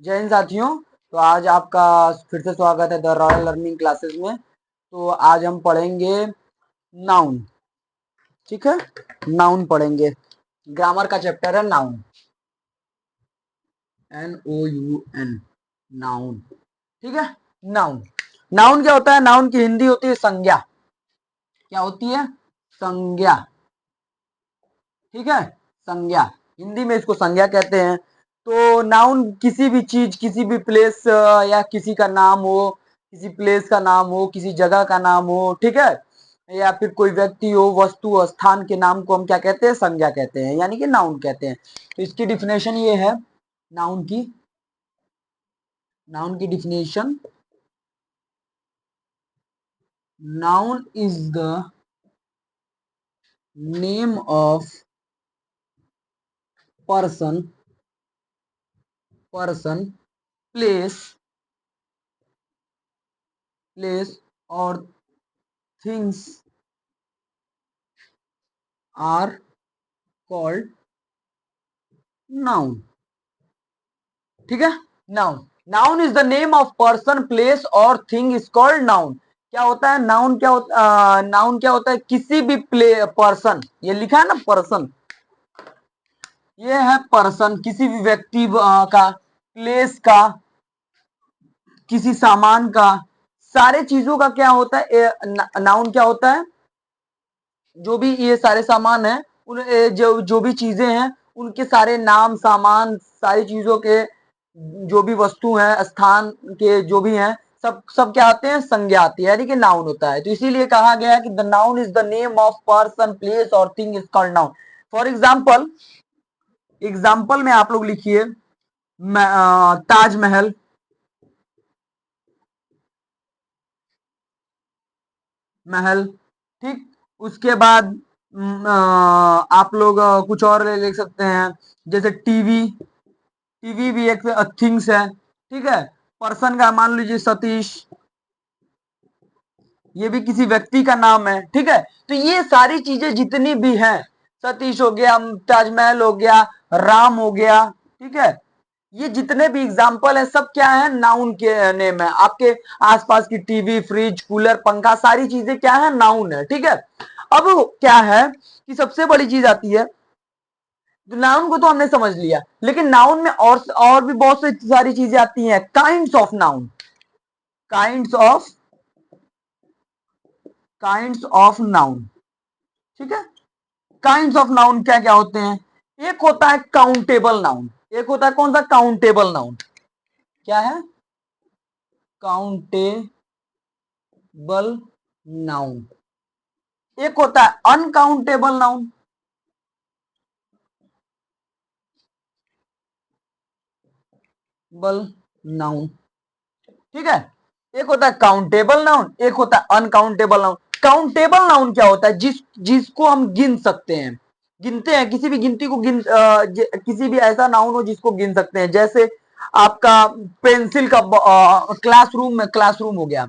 जय हिंद साथियों। तो आज आपका फिर से स्वागत है द रॉयल लर्निंग क्लासेस में। तो आज हम पढ़ेंगे नाउन। ठीक है, नाउन पढ़ेंगे। ग्रामर का चैप्टर है नाउन, NOUN, नाउन। ठीक है, नाउन। नाउन क्या होता है? नाउन की हिंदी होती है संज्ञा। क्या होती है? संज्ञा। ठीक है, संज्ञा। हिंदी में इसको संज्ञा कहते हैं। तो नाउन किसी भी चीज, किसी भी प्लेस या किसी का नाम हो, किसी प्लेस का नाम हो, किसी जगह का नाम हो, ठीक है, या फिर कोई व्यक्ति हो, वस्तु, स्थान के नाम को हम क्या कहते हैं? संज्ञा कहते हैं, यानी कि नाउन कहते हैं। तो इसकी डिफिनेशन ये है, नाउन की definition, noun is the name of person, place, और थिंग्स आर कॉल्ड नाउन। ठीक है, noun. Noun is the name of person, place और थिंग इज कॉल्ड नाउन। क्या होता है नाउन? नाउन क्या होता है? किसी भी पर्सन, ये लिखा है ना पर्सन, ये है पर्सन, किसी भी व्यक्ति का, प्लेस का, किसी सामान का, सारे चीजों का क्या होता है? नाउन क्या होता है? जो भी ये सारे सामान है, उन जो भी चीजें हैं, उनके सारे नाम, सामान, सारी चीजों के जो भी वस्तु हैं, स्थान के जो भी हैं, सब सब क्या आते हैं? संज्ञा आती है, यानी कि नाउन होता है। तो इसीलिए कहा गया है कि the noun is the name of person, place और thing is called noun. For example, में आप लोग लिखिए ताजमहल, महल। ठीक, उसके बाद आप लोग कुछ और लिख सकते हैं, जैसे टीवी। भी एक थिंग्स है। ठीक है, पर्सन का मान लीजिए सतीश, ये भी किसी व्यक्ति का नाम है। ठीक है, तो ये सारी चीजें जितनी भी हैं, सतीश हो गया, ताजमहल हो गया, राम हो गया, ठीक है, ये जितने भी एग्जाम्पल है सब क्या है? नाउन के नेम है। आपके आसपास की टीवी, फ्रिज, कूलर, पंखा, सारी चीजें क्या है? नाउन है। ठीक है, अब क्या है कि सबसे बड़ी चीज आती है, नाउन को तो हमने समझ लिया, लेकिन नाउन में और भी बहुत सी सारी चीजें आती हैं। Kinds of noun, kinds of noun. ठीक है, काइंड्स ऑफ नाउन क्या क्या होते हैं? एक होता है काउंटेबल नाउन। एक होता है कौन सा? Countable noun. क्या है? Countable noun. एक होता है अनकाउंटेबल नाउन। नाउन, ठीक है, एक होता है काउंटेबल नाउन, एक होता है अनकाउंटेबल नाउन। काउंटेबल नाउन क्या होता है? जिसको हम गिन सकते हैं, गिनते हैं, किसी भी गिनती को किसी भी ऐसा नाउन हो जिसको गिन सकते हैं। जैसे आपका पेंसिल का क्लासरूम में, क्लासरूम हो गया,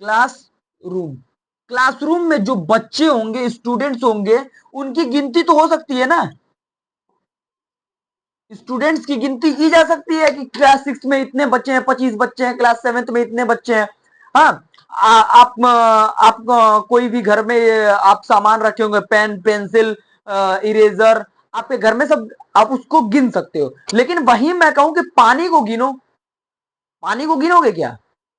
क्लासरूम। क्लासरूम में जो बच्चे होंगे, स्टूडेंट्स होंगे, उनकी गिनती तो हो सकती है ना, स्टूडेंट्स की गिनती की जा सकती है कि क्लास 6 में इतने बच्चे हैं, 25 बच्चे हैं, क्लास 7 में इतने बच्चे हैं। हाँ, आप कोई भी घर में आप सामान रखे होंगे, पेन, पेंसिल, इरेजर, आपके घर में सब, आप उसको गिन सकते हो। लेकिन वहीं मैं कहूं कि पानी को गिनो, पानी को गिनोगे क्या?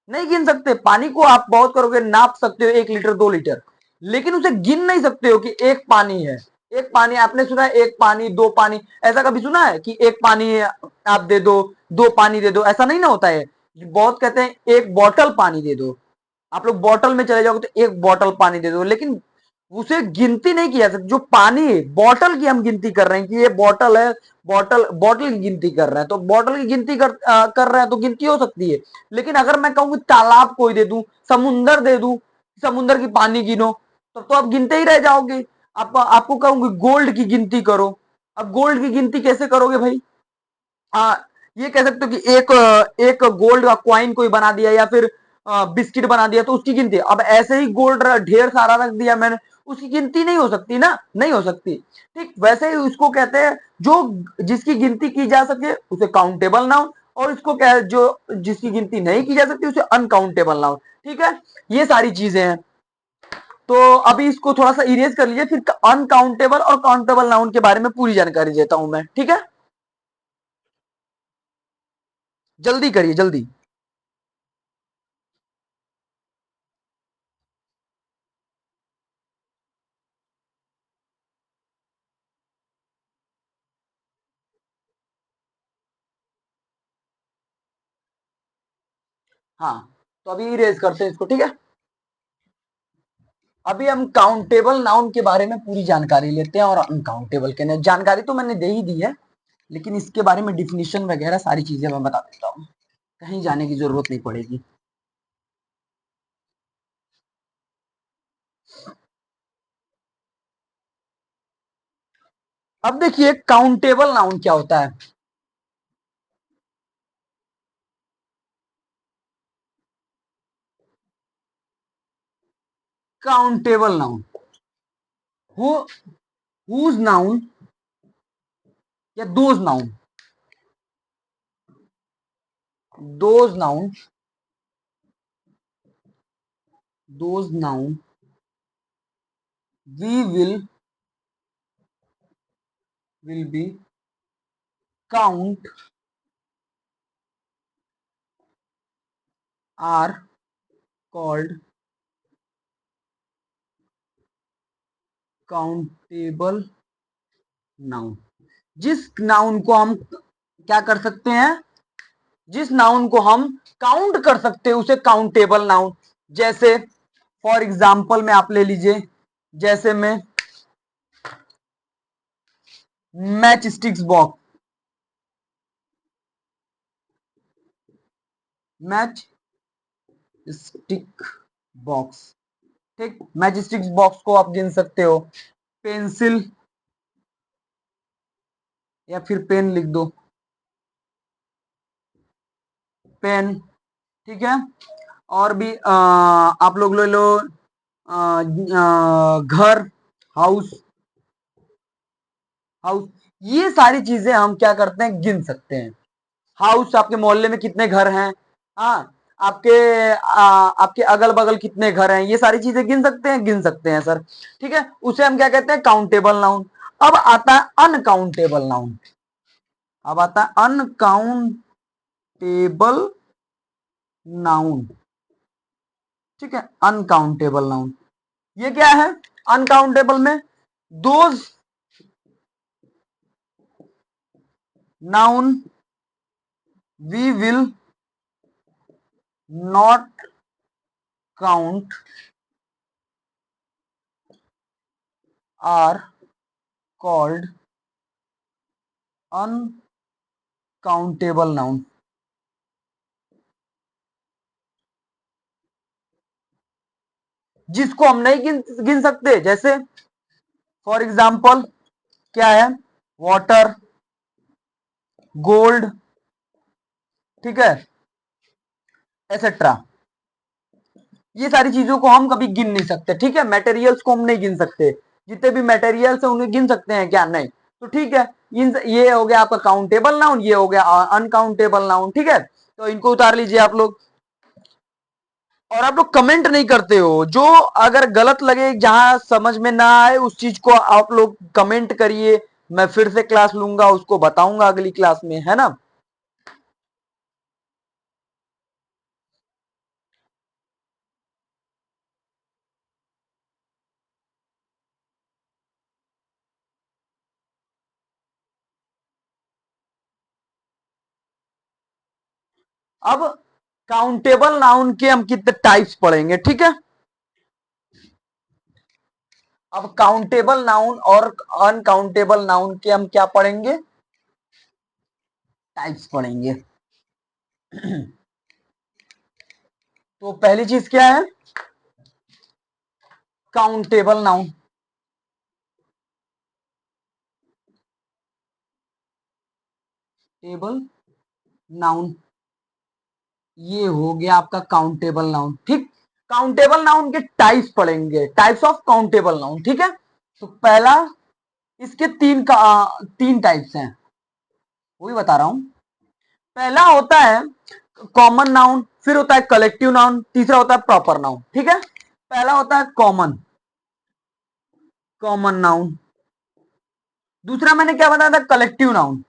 नहीं गिन सकते। पानी को आप बहुत करोगे, नाप सकते हो 1 लीटर, 2 लीटर, लेकिन उसे गिन नहीं सकते हो कि एक पानी है। एक पानी, आपने सुना है एक पानी, दो पानी? ऐसा कभी सुना है कि एक पानी आप दे दो, दो पानी दे दो? ऐसा नहीं ना होता है। बहुत कहते हैं एक बॉटल पानी दे दो। आप लोग बॉटल में चले जाओगे तो एक बॉटल पानी दे दो, लेकिन उसे गिनती नहीं किया सकती। जो पानी है, बॉटल की हम गिनती कर रहे हैं कि ये बॉटल है, बॉटल की गिनती कर रहे हैं, तो बॉटल की गिनती कर रहे हैं तो गिनती हो सकती है। लेकिन अगर मैं कहूं कि तालाब कोई दे दूं, समुंदर दे दूं, समुंदर की पानी गिनो, तो आप गिनते ही रह जाओगे। आपको कहूंगी गोल्ड की गिनती करो, अब गोल्ड की गिनती कैसे करोगे भाई? ये कह सकते हो कि एक गोल्ड का क्वाइन कोई बना दिया, या फिर बिस्किट बना दिया, तो उसकी गिनती। अब ऐसे ही गोल्ड ढेर सारा रख दिया मैंने, उसकी गिनती नहीं हो सकती ना, नहीं हो सकती। ठीक वैसे ही उसको कहते हैं जो जिसकी गिनती की जा सके उसे काउंटेबल नाउन, और इसको क्या है जो जिसकी गिनती नहीं की जा सकती उसे अनकाउंटेबल नाउन। ठीक है, ये सारी चीजें हैं। तो अभी इसको थोड़ा सा इरेज कर लीजिए, फिर अनकाउंटेबल और काउंटेबल नाउन के बारे में पूरी जानकारी देता हूं मैं। ठीक है, जल्दी करिए जल्दी। हाँ, तो अभी इरेज करते हैं इसको। ठीक है, अभी हम काउंटेबल नाउन के बारे में पूरी जानकारी लेते हैं, और अनकाउंटेबल के जानकारी तो मैंने दे ही दी है, लेकिन इसके बारे में डिफिनीशन वगैरह सारी चीजें मैं बता देता हूँ, कहीं जाने की जरूरत नहीं पड़ेगी। अब देखिए काउंटेबल नाउन क्या होता है। Countable noun who whose noun या those noun those noun we will be count are called countable noun. जिस नाउन को हम क्या कर सकते हैं, जिस नाउन को हम काउंट कर सकते हैं उसे काउंटेबल नाउन। जैसे फॉर एग्जाम्पल में आप ले लीजिए, जैसे में match sticks box, match stick box. ठीक, मैच स्टिक्स बॉक्स को आप गिन सकते हो। पेंसिल या फिर पेन लिख दो, पेन। ठीक है, और भी आप लोग ले लो घर, हाउस, हाउस। ये सारी चीजें हम क्या करते हैं, गिन सकते हैं। हाउस, आपके मोहल्ले में कितने घर हैं, हाँ, आपके आपके अगल बगल कितने घर हैं, ये सारी चीजें गिन सकते हैं, गिन सकते हैं सर। ठीक है, उसे हम क्या कहते हैं, काउंटेबल नाउन। अब आता है अनकाउंटेबल नाउन। अब आता है अनकाउंटेबल नाउन। ठीक है, अनकाउंटेबल नाउन ये क्या है, अनकाउंटेबल में those noun we will not count are called uncountable noun. जिसको हम नहीं गिन सकते, जैसे फॉर एग्जाम्पल क्या है, वाटर, गोल्ड, ठीक है, एसेट्रा। ये सारी चीजों को हम कभी गिन नहीं सकते। ठीक है, मटेरियल्स को हम नहीं गिन सकते, जितने भी मटेरियल्स है उन्हें गिन सकते हैं क्या, नहीं। तो ठीक है, इन ये हो गया आपका काउंटेबल नाउन, ये हो गया अनकाउंटेबल नाउन। ठीक है, तो इनको उतार लीजिए आप लोग। और आप लोग कमेंट नहीं करते हो, जो अगर गलत लगे, जहां समझ में ना आए उस चीज को आप लोग कमेंट करिए, मैं फिर से क्लास लूंगा, उसको बताऊंगा अगली क्लास में, है ना। अब काउंटेबल नाउन के हम कितने टाइप्स पढ़ेंगे, ठीक है। अब काउंटेबल नाउन और अनकाउंटेबल नाउन के हम क्या पढ़ेंगे, टाइप्स पढ़ेंगे। तो पहली चीज क्या है, काउंटेबल नाउन। टेबल नाउन, ये हो गया आपका काउंटेबल नाउन। ठीक, काउंटेबल नाउन के टाइप्स पढ़ेंगे, टाइप्स ऑफ काउंटेबल नाउन, ठीक है। तो पहला, इसके तीन टाइप्स हैं, वही बता रहा हूं। पहला होता है कॉमन नाउन, फिर होता है कलेक्टिव नाउन, तीसरा होता है प्रॉपर नाउन, ठीक है। पहला होता है कॉमन, कॉमन नाउन। दूसरा मैंने क्या बताया था, कलेक्टिव नाउन,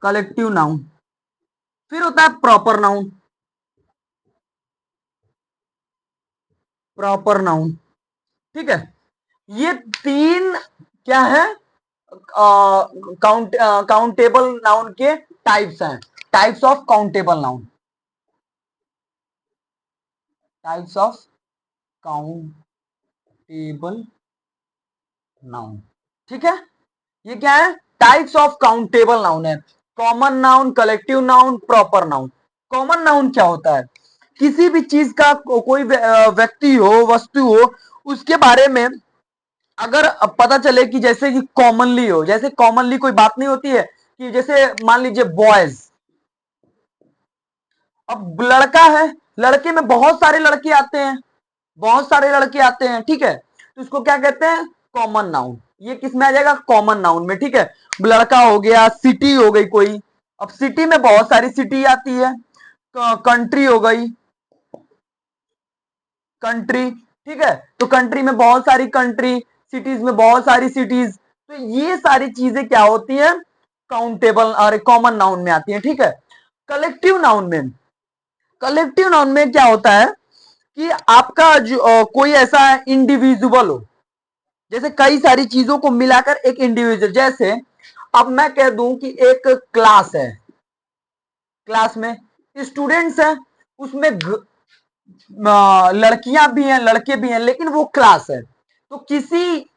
कलेक्टिव नाउन। फिर होता है प्रॉपर नाउन, प्रॉपर नाउन, ठीक है। ये तीन क्या है, काउंटेबल नाउन के टाइप्स हैं, types of countable noun, types of countable noun, ठीक है। ये क्या है, टाइप्स ऑफ काउंटेबल नाउन है, common noun, collective noun, proper noun. Common noun क्या होता है, किसी भी चीज का कोई व्यक्ति हो, वस्तु हो, उसके बारे में अगर पता चले कि जैसे कि कॉमनली हो, जैसे कॉमनली कोई बात नहीं होती है कि जैसे मान लीजिए बॉयज, अब लड़का है, लड़के में बहुत सारे लड़के आते हैं, बहुत सारे लड़के आते हैं, ठीक है। तो इसको क्या कहते हैं, कॉमन नाउन। ये किस में आ जाएगा, कॉमन नाउन में, ठीक है। लड़का हो गया, सिटी हो गई कोई, अब सिटी में बहुत सारी सिटी आती है, कंट्री हो गई, कंट्री, ठीक है। तो कंट्री में बहुत सारी कंट्री, सिटीज में बहुत सारी सिटीज, तो ये सारी चीजें क्या होती हैं, काउंटेबल और कॉमन नाउन में आती हैं, ठीक है। कलेक्टिव नाउन में, कलेक्टिव नाउन में क्या होता है कि आपका जो कोई ऐसा इंडिविजुअल हो, जैसे कई सारी चीजों को मिलाकर एक इंडिविजुअल, जैसे अब मैं कह दूं कि एक क्लास है, क्लास में स्टूडेंट्स हैं, उसमें लड़कियां भी हैं, लड़के भी हैं, लेकिन वो क्लास है। तो किसी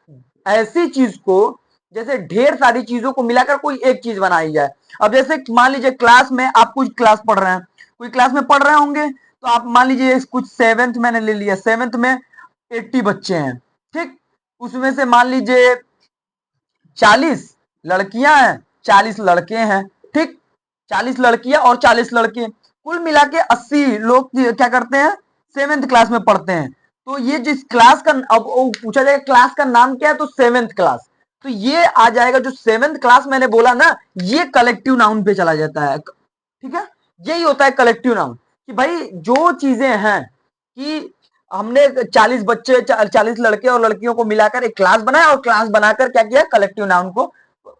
ऐसी चीज को, जैसे ढेर सारी चीजों को मिलाकर कोई एक चीज बनाई जाए। अब जैसे मान लीजिए क्लास में आप कुछ क्लास पढ़ रहे हैं, कोई क्लास में पढ़ रहे होंगे, तो आप मान लीजिए कुछ सेवेंथ मैंने ले लिया, सेवेंथ में 80 बच्चे हैं, ठीक। उसमें से मान लीजिए 40 लड़कियां हैं, 40 लड़के हैं, ठीक। 40 लड़कियां और 40 लड़के, कुल मिला के 80 लोग क्या करते हैं, सेवेंथ क्लास में पढ़ते हैं। तो ये जिस क्लास का, अब पूछा जाएगा क्लास का नाम क्या है, तो सेवेंथ क्लास। तो ये आ जाएगा, जो सेवेंथ क्लास मैंने बोला ना, ये कलेक्टिव नाउन पे चला जाता है, ठीक है। यही होता है कलेक्टिव नाउन, कि भाई जो चीजें हैं कि हमने 40 बच्चे, 40 लड़के और लड़कियों को मिलाकर एक क्लास बनाया, और क्लास बनाकर क्या किया, कलेक्टिव नाउन को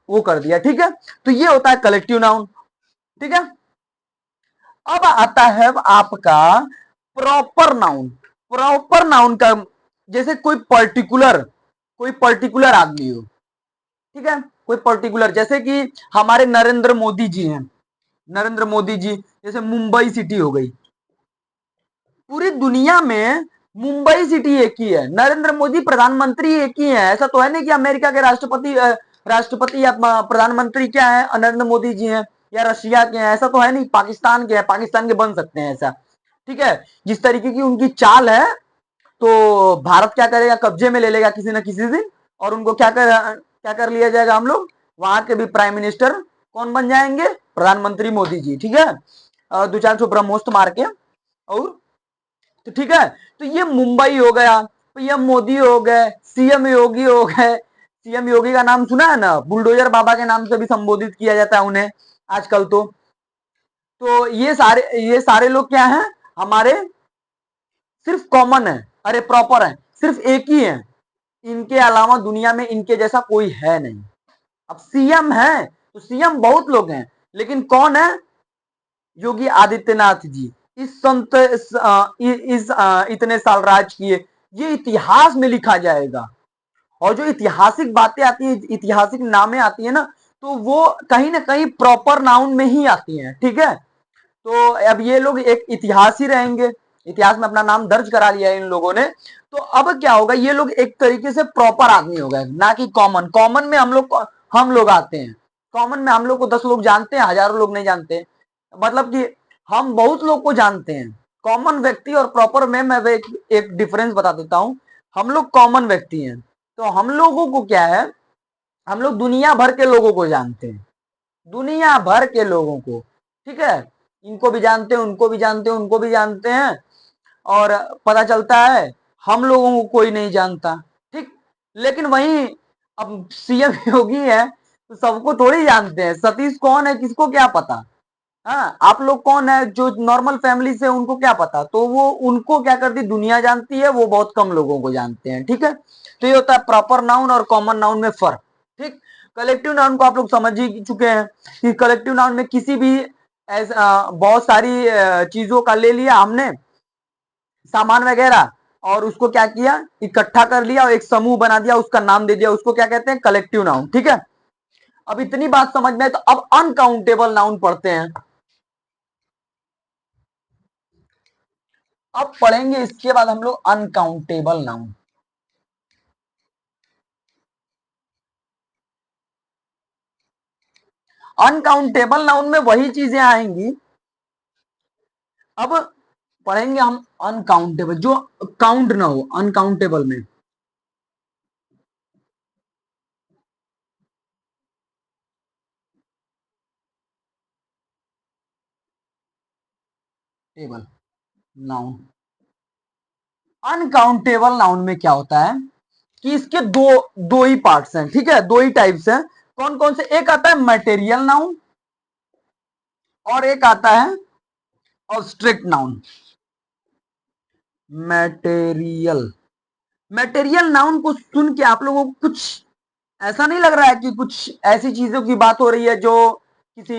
वो कर दिया, ठीक है। तो ये होता है कलेक्टिव नाउन, ठीक है। अब आता है आपका प्रॉपर नाउन। प्रॉपर नाउन का, जैसे कोई पर्टिकुलर आदमी हो, ठीक है, कोई पर्टिकुलर, जैसे कि हमारे नरेंद्र मोदी जी हैं, नरेंद्र मोदी जी, जैसे मुंबई सिटी हो गई, पूरी दुनिया में मुंबई सिटी एक ही है, नरेंद्र मोदी प्रधानमंत्री एक ही है। ऐसा तो है नहीं कि अमेरिका के राष्ट्रपति या प्रधानमंत्री क्या है, नरेंद्र मोदी जी हैं, या रशिया के हैं, ऐसा तो है नहीं। पाकिस्तान के हैं, पाकिस्तान के बन सकते हैं ऐसा, ठीक है। जिस तरीके की उनकी चाल है, तो भारत क्या करेगा, कब्जे में ले लेगा किसी न किसी दिन, और उनको क्या कर लिया जाएगा, हम लोग वहां के भी प्राइम मिनिस्टर कौन बन जाएंगे, प्रधानमंत्री मोदी जी, ठीक है। 2-4 ब्रह्मोस्त मार के, और तो ठीक है। तो ये मुंबई हो गया, पीएम मोदी हो गए, सीएम योगी हो गए। सीएम योगी का नाम सुना है ना, बुलडोजर बाबा के नाम से भी संबोधित किया जाता है उन्हें आजकल। तो ये सारे लोग क्या हैं, हमारे सिर्फ कॉमन है, अरे प्रॉपर है, सिर्फ एक ही है, इनके अलावा दुनिया में इनके जैसा कोई है नहीं। अब सीएम है तो सीएम बहुत लोग हैं, लेकिन कौन है, योगी आदित्यनाथ जी। इस संत इतने साल राज किए, ये इतिहास में लिखा जाएगा। और जो ऐतिहासिक बातें आती है, ऐतिहासिक नामें आती है ना, तो वो कहीं ना कहीं प्रॉपर नाउन में ही आती हैं, ठीक है। तो अब ये लोग एक इतिहास ही रहेंगे, इतिहास में अपना नाम दर्ज करा लिया है इन लोगों ने। तो अब क्या होगा, ये लोग एक तरीके से प्रॉपर आदमी हो गए, ना कि कॉमन। कॉमन में हम लोग आते हैं, कॉमन में हम लोग को 10 लोग जानते हैं, हजारों लोग नहीं जानते, मतलब कि हम बहुत लोग को जानते हैं। कॉमन व्यक्ति और प्रॉपर में मैं एक डिफरेंस बता देता हूं। हम लोग कॉमन व्यक्ति हैं, तो हम लोगों को क्या है, हम लोग दुनिया भर के लोगों को जानते हैं, दुनिया भर के लोगों को, ठीक है। इनको भी जानते हैं, उनको भी जानते हैं, उनको भी जानते हैं, और पता चलता है हम लोगों को कोई नहीं जानता। ठीक, लेकिन वहीं अब सीएम योगी है तो सबको थोड़ी जानते हैं। सतीश कौन है, किसको क्या पता। हाँ, आप लोग कौन है जो नॉर्मल फैमिली से, उनको क्या पता। तो वो उनको क्या करती दुनिया जानती है, वो बहुत कम लोगों को जानते हैं। ठीक है, तो ये होता है प्रॉपर नाउन और कॉमन नाउन में फर्क। ठीक, कलेक्टिव नाउन को आप लोग समझ ही चुके हैं कि कलेक्टिव नाउन में किसी भी बहुत सारी चीजों का ले लिया हमने, सामान वगैरह, और उसको क्या किया, इकट्ठा कर लिया और एक समूह बना दिया, उसका नाम दे दिया, उसको क्या कहते हैं, कलेक्टिव नाउन। ठीक है, अब इतनी बात समझ में है तो अब अनकाउंटेबल नाउन पढ़ते हैं। अब पढ़ेंगे इसके बाद हम लोग अनकाउंटेबल नाउन। अनकाउंटेबल नाउन में वही चीजें आएंगी। अब पढ़ेंगे हम अनकाउंटेबल, जो काउंट ना हो, अनकाउंटेबल में। टेबल नाउन, अनकाउंटेबल नाउन में क्या होता है कि इसके दो दो ही पार्ट्स हैं। ठीक है, दो ही टाइप्स हैं। कौन कौन से, एक आता है मटेरियल नाउन और एक आता है obstruct noun. Material, material noun को सुन के आप लोगों को कुछ ऐसा नहीं लग रहा है कि कुछ ऐसी चीजों की बात हो रही है जो किसी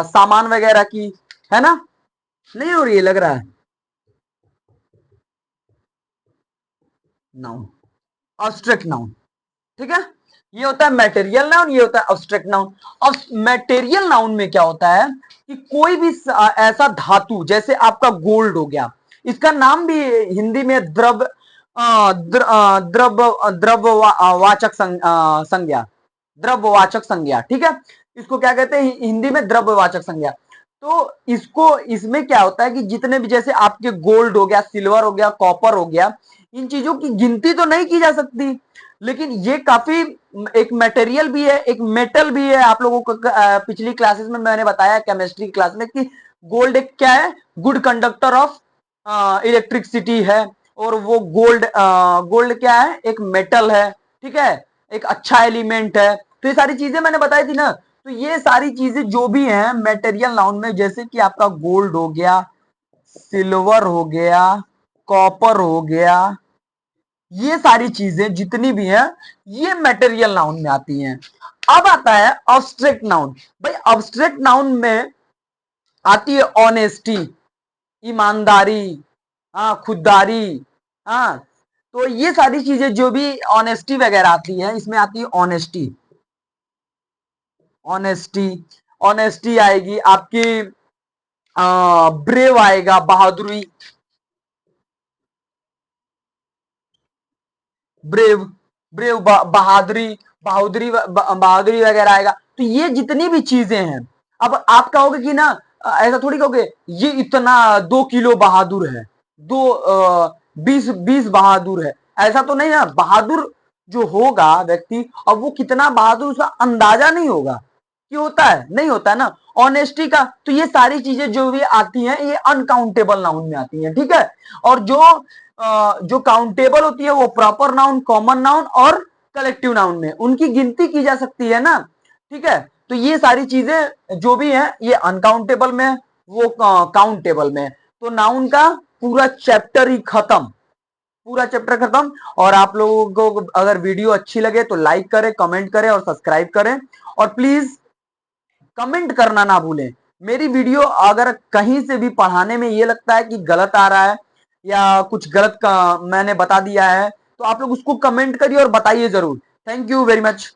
सामान वगैरह की, है ना, नहीं हो रही है, लग रहा है। Noun, obstruct noun. ठीक है, ये होता है मटेरियल नाउन, ये होता है ऑब्स्ट्रैक्ट नाउन। अब मटेरियल नाउन में क्या होता है कि कोई भी ऐसा धातु, जैसे आपका गोल्ड हो गया, इसका नाम भी हिंदी में द्रव्यवाचक संज्ञा, द्रव्यवाचक संज्ञा। ठीक है, इसको क्या कहते हैं हिंदी में, द्रव्यवाचक संज्ञा। तो इसको, इसमें क्या होता है कि जितने भी, जैसे आपके गोल्ड हो गया, सिल्वर हो गया, कॉपर हो गया, इन चीजों की गिनती तो नहीं की जा सकती, लेकिन ये काफी एक मटेरियल भी है, एक मेटल भी है। आप लोगों को पिछली क्लासेस में मैंने बताया, केमिस्ट्री क्लास में, कि गोल्ड एक क्या है, गुड कंडक्टर ऑफ इलेक्ट्रिसिटी है। और वो गोल्ड, गोल्ड क्या है, एक मेटल है। ठीक है, एक अच्छा एलिमेंट है। तो ये सारी चीजें मैंने बताई थी ना। तो ये सारी चीजें जो भी हैं मेटेरियल नाउन में, जैसे कि आपका गोल्ड हो गया, सिल्वर हो गया, कॉपर हो गया, ये सारी चीजें जितनी भी हैं ये मटेरियल नाउन में आती हैं। अब आता है अब्स्ट्रैक्ट नाउन। भाई अब्स्ट्रैक्ट नाउन में आती है ऑनेस्टी, ईमानदारी, हाँ, खुददारी, हाँ। तो ये सारी चीजें जो भी ऑनेस्टी वगैरह आती है, इसमें आती है ऑनेस्टी। ऑनेस्टी, ऑनेस्टी आएगी आपकी, ब्रेव आएगा, बहादुरी, ब्रेव, ब्रेव बहादुरी, बहादुरी बहादुरी वगैरह आएगा। तो ये जितनी भी चीजें हैं, अब आप कहोगे कि ना, ऐसा थोड़ी कहोगे ये इतना 2 किलो बहादुर है, दो 20 बहादुर है, ऐसा तो नहीं ना। बहादुर जो होगा व्यक्ति, अब वो कितना बहादुर, उसका अंदाजा नहीं होगा कि होता है, नहीं होता है ना। ऑनेस्टी का, तो ये सारी चीजें जो भी आती हैं ये अनकाउंटेबल नाउन में आती हैं। ठीक है, और जो काउंटेबल होती है वो प्रॉपर नाउन, कॉमन नाउन और कलेक्टिव नाउन में, उनकी गिनती की जा सकती है ना। ठीक है, तो ये सारी चीजें जो भी हैं ये अनकाउंटेबल में, वो काउंटेबल में। तो नाउन का पूरा चैप्टर ही खत्म, पूरा चैप्टर खत्म। और आप लोगों को अगर वीडियो अच्छी लगे तो लाइक करें, कमेंट करें और सब्सक्राइब करें। और प्लीज कमेंट करना ना भूलें। मेरी वीडियो अगर कहीं से भी पढ़ाने में ये लगता है कि गलत आ रहा है या कुछ गलत का मैंने बता दिया है, तो आप लोग उसको कमेंट करिए और बताइए जरूर। Thank you very much.